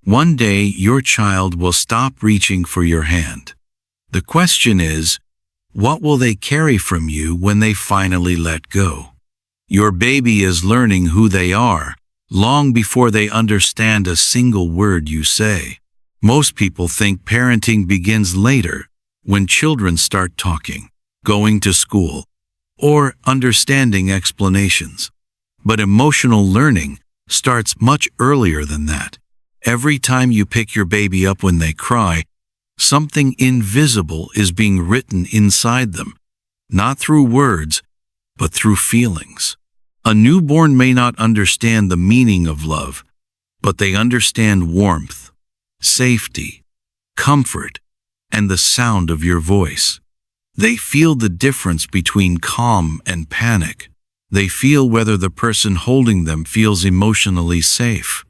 One day, your child will stop reaching for your hand. The question is, what will they carry from you when they finally let go? Your baby is learning who they are long before they understand a single word you say. Most people think parenting begins later, when children start talking, going to school, or understanding explanations. But emotional learning starts much earlier than that. Every time you pick your baby up when they cry, something invisible is being written inside them, not through words, but through feelings. A newborn may not understand the meaning of love, but they understand warmth, safety, comfort, and the sound of your voice. They feel the difference between calm and panic. They feel whether the person holding them feels emotionally safe.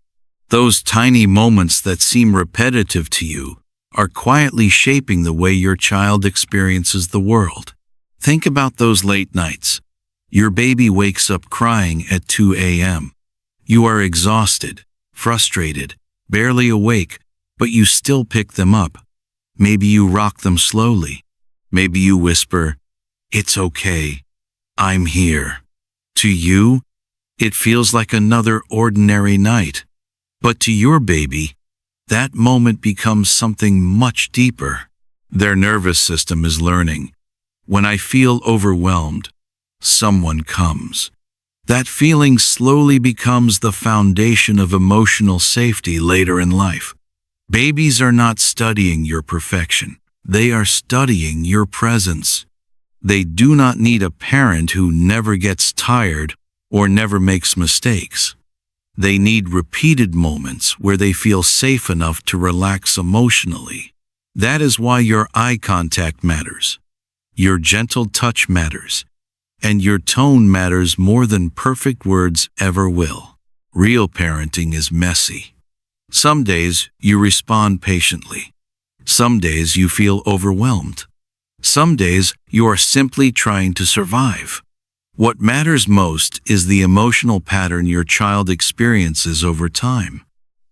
Those tiny moments that seem repetitive to you are quietly shaping the way your child experiences the world. Think about those late nights. Your baby wakes up crying at 2 a.m. You are exhausted, frustrated, barely awake, but you still pick them up. Maybe you rock them slowly. Maybe you whisper, "It's okay. I'm here." To you, it feels like another ordinary night. But to your baby, that moment becomes something much deeper. Their nervous system is learning. When I feel overwhelmed, someone comes. That feeling slowly becomes the foundation of emotional safety later in life. Babies are not studying your perfection. They are studying your presence. They do not need a parent who never gets tired or never makes mistakes. They need repeated moments where they feel safe enough to relax emotionally. That is why your eye contact matters. Your gentle touch matters. And your tone matters more than perfect words ever will. Real parenting is messy. Some days you respond patiently. Some days you feel overwhelmed. Some days you are simply trying to survive. What matters most is the emotional pattern your child experiences over time.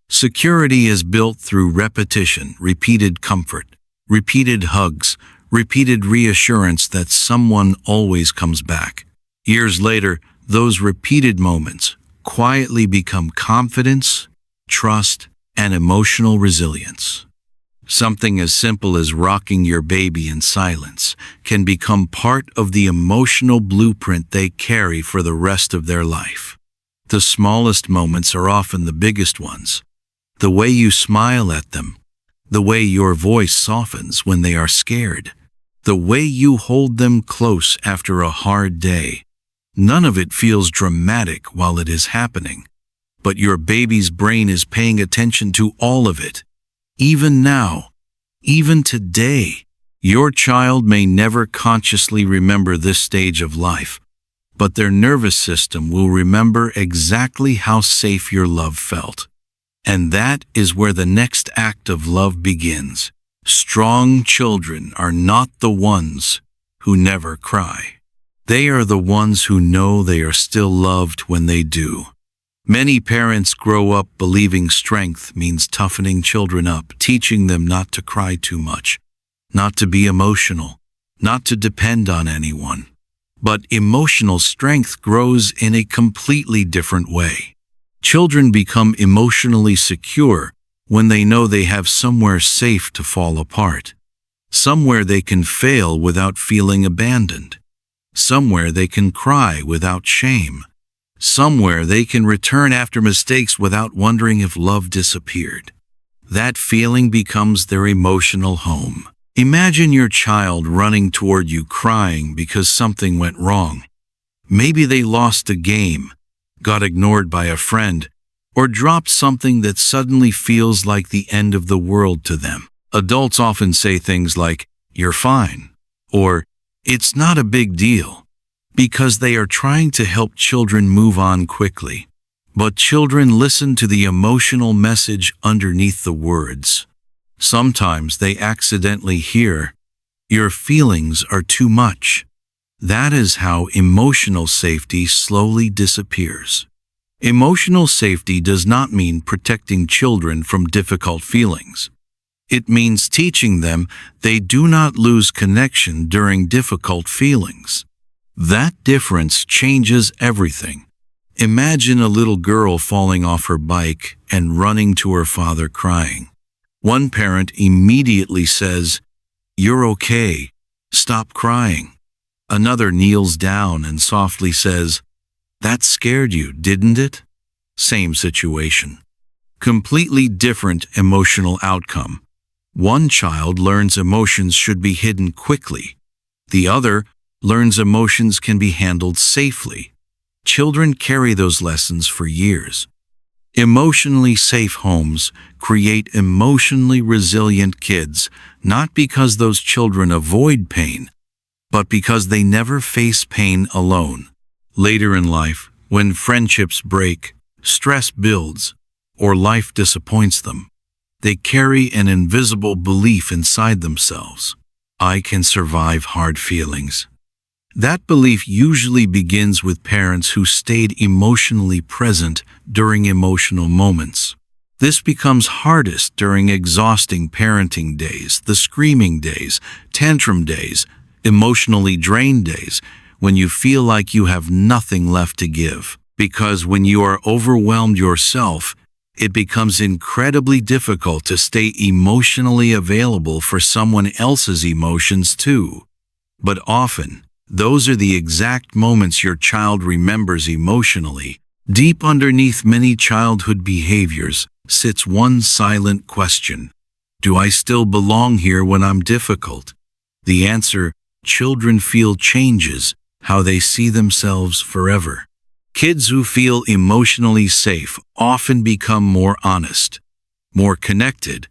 Security is built through repetition, repeated comfort, repeated hugs, repeated reassurance that someone always comes back. Years later, those repeated moments quietly become confidence, trust, and emotional resilience. Something as simple as rocking your baby in silence can become part of the emotional blueprint they carry for the rest of their life. The smallest moments are often the biggest ones. The way you smile at them, the way your voice softens when they are scared, the way you hold them close after a hard day. None of it feels dramatic while it is happening, but your baby's brain is paying attention to all of it. Even now, even today, your child may never consciously remember this stage of life, but their nervous system will remember exactly how safe your love felt. And that is where the next act of love begins. Strong children are not the ones who never cry. They are the ones who know they are still loved when they do. Many parents grow up believing strength means toughening children up, teaching them not to cry too much, not to be emotional, not to depend on anyone. But emotional strength grows in a completely different way. Children become emotionally secure when they know they have somewhere safe to fall apart, somewhere they can fail without feeling abandoned, somewhere they can cry without shame, somewhere they can return after mistakes without wondering if love disappeared. That feeling becomes their emotional home. Imagine your child running toward you crying because something went wrong. Maybe they lost a game, got ignored by a friend, or dropped something that suddenly feels like the end of the world to them. Adults often say things like, "You're fine," or "It's not a big deal," because they are trying to help children move on quickly. But children listen to the emotional message underneath the words. Sometimes they accidentally hear, "Your feelings are too much." That is how emotional safety slowly disappears. Emotional safety does not mean protecting children from difficult feelings. It means teaching them they do not lose connection during difficult feelings. That difference changes everything. Imagine a little girl falling off her bike and running to her father crying. One parent immediately says, "You're okay. Stop crying." Another kneels down and softly says, "That scared you, didn't it?" Same situation. Completely different emotional outcome. One child learns emotions should be hidden quickly. The other learns emotions can be handled safely. Children carry those lessons for years. Emotionally safe homes create emotionally resilient kids, not because those children avoid pain, but because they never face pain alone. Later in life, when friendships break, stress builds, or life disappoints them, they carry an invisible belief inside themselves. I can survive hard feelings. That belief usually begins with parents who stayed emotionally present during emotional moments. This becomes hardest during exhausting parenting days, the screaming days, tantrum days, emotionally drained days, when you feel like you have nothing left to give. Because when you are overwhelmed yourself, it becomes incredibly difficult to stay emotionally available for someone else's emotions too. But often, those are the exact moments your child remembers emotionally. Deep underneath many childhood behaviors sits one silent question. Do I still belong here when I'm difficult? The answer, children feel, changes how they see themselves forever. Kids who feel emotionally safe often become more honest, more connected,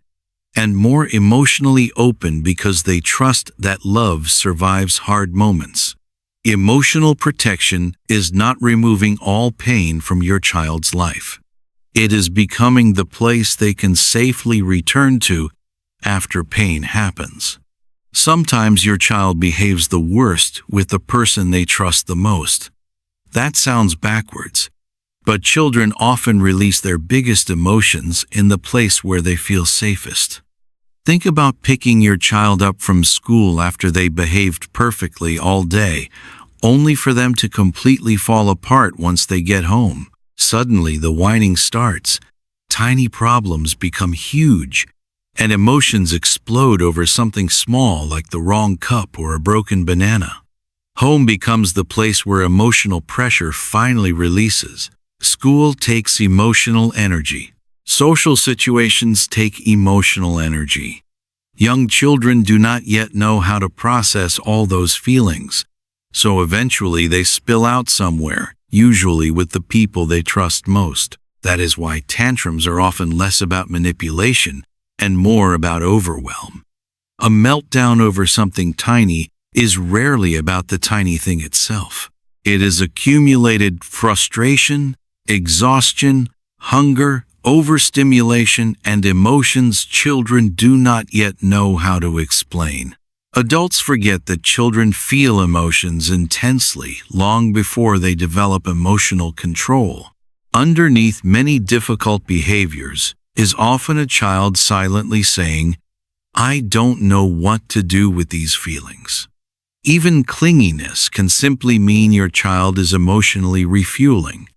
and more emotionally open because they trust that love survives hard moments. Emotional protection is not removing all pain from your child's life. It is becoming the place they can safely return to after pain happens. Sometimes your child behaves the worst with the person they trust the most. That sounds backwards, but children often release their biggest emotions in the place where they feel safest. Think about picking your child up from school after they behaved perfectly all day, only for them to completely fall apart once they get home. Suddenly the whining starts, tiny problems become huge, and emotions explode over something small like the wrong cup or a broken banana. Home becomes the place where emotional pressure finally releases. School takes emotional energy. Social situations take emotional energy. Young children do not yet know how to process all those feelings, so eventually they spill out somewhere, usually with the people they trust most. That is why tantrums are often less about manipulation and more about overwhelm. A meltdown over something tiny is rarely about the tiny thing itself. It is accumulated frustration, exhaustion, hunger, overstimulation, and emotions children do not yet know how to explain. Adults forget that children feel emotions intensely long before they develop emotional control. Underneath many difficult behaviors is often a child silently saying, "I don't know what to do with these feelings." Even clinginess can simply mean your child is emotionally refueling.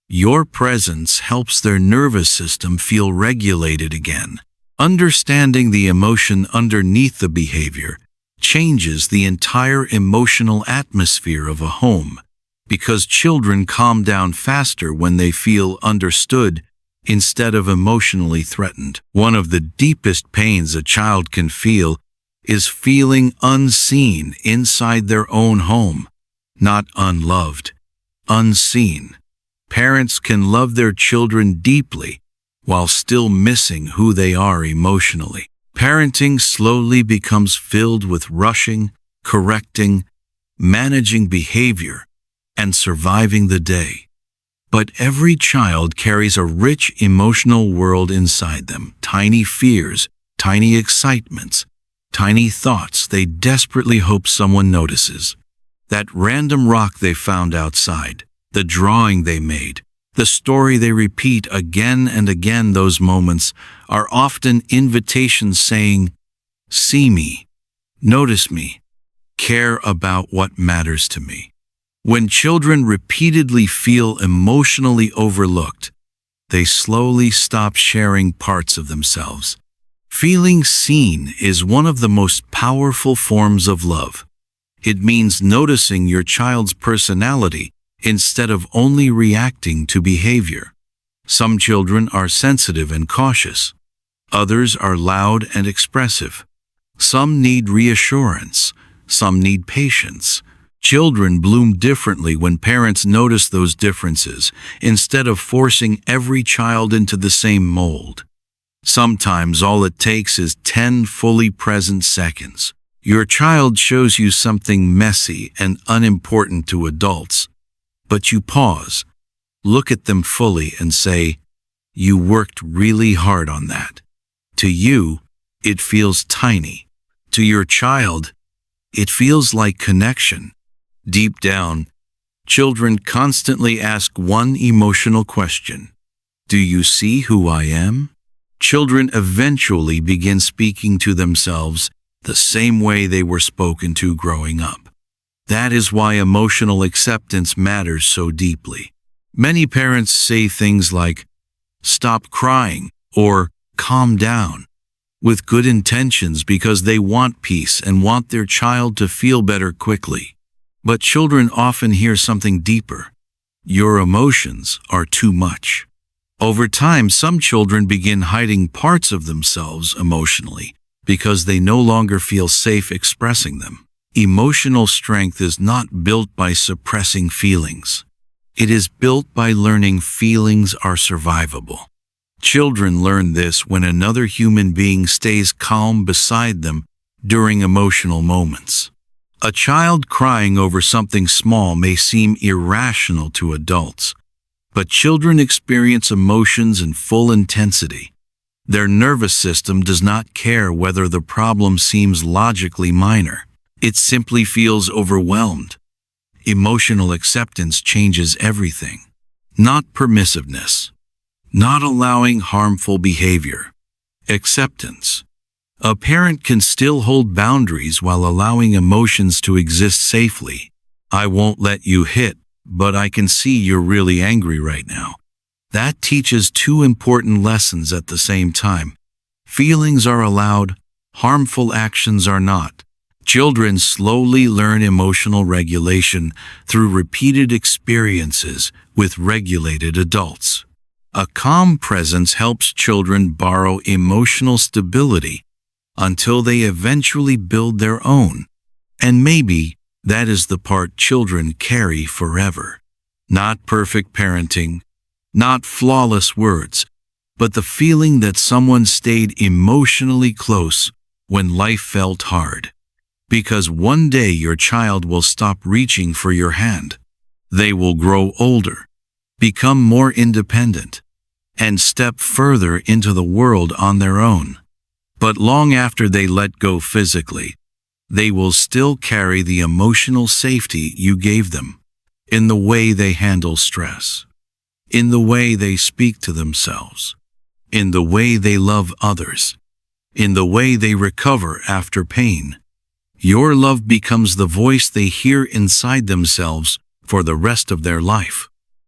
Your presence helps their nervous system feel regulated again. Understanding the emotion underneath the behavior changes the entire emotional atmosphere of a home, because children calm down faster when they feel understood instead of emotionally threatened. One of the deepest pains a child can feel is feeling unseen inside their own home, not unloved, unseen. Parents can love their children deeply while still missing who they are emotionally. Parenting slowly becomes filled with rushing, correcting, managing behavior, and surviving the day. But every child carries a rich emotional world inside them, tiny fears, tiny excitements, tiny thoughts they desperately hope someone notices. That random rock they found outside, the drawing they made, The story they repeat again and again. Those moments are often invitations saying, "See me, notice me, care about what matters to me." When children repeatedly feel emotionally overlooked, they slowly stop sharing parts of themselves. Feeling seen is one of the most powerful forms of love. It means noticing your child's personality instead of only reacting to behavior. Some children are sensitive and cautious. Others are loud and expressive. Some need reassurance. Some need patience. Children bloom differently when parents notice those differences instead of forcing every child into the same mold. Sometimes all it takes is 10 fully present seconds. Your child shows you something messy and unimportant to adults, but you pause, look at them fully and say, "You worked really hard on that." To you, it feels tiny. To your child, it feels like connection. Deep down, children constantly ask one emotional question: "Do you see who I am?" Children eventually begin speaking to themselves the same way they were spoken to growing up. That is why emotional acceptance matters so deeply. Many parents say things like, "Stop crying," or "Calm down," with good intentions because they want peace and want their child to feel better quickly. But children often hear something deeper. "Your emotions are too much." Over time, some children begin hiding parts of themselves emotionally because they no longer feel safe expressing them. Emotional strength is not built by suppressing feelings. It is built by learning feelings are survivable. Children learn this when another human being stays calm beside them during emotional moments. A child crying over something small may seem irrational to adults, but children experience emotions in full intensity. Their nervous system does not care whether the problem seems logically minor. It simply feels overwhelmed. Emotional acceptance changes everything. Not permissiveness. Not allowing harmful behavior. Acceptance. A parent can still hold boundaries while allowing emotions to exist safely. "I won't let you hit, but I can see you're really angry right now." That teaches two important lessons at the same time. Feelings are allowed, harmful actions are not. Children slowly learn emotional regulation through repeated experiences with regulated adults. A calm presence helps children borrow emotional stability until they eventually build their own. And maybe that is the part children carry forever. Not perfect parenting, not flawless words, but the feeling that someone stayed emotionally close when life felt hard. Because one day your child will stop reaching for your hand. They will grow older, become more independent, and step further into the world on their own. But long after they let go physically, they will still carry the emotional safety you gave them, in the way they handle stress, in the way they speak to themselves, in the way they love others, in the way they recover after pain. Your love becomes the voice they hear inside themselves for the rest of their life.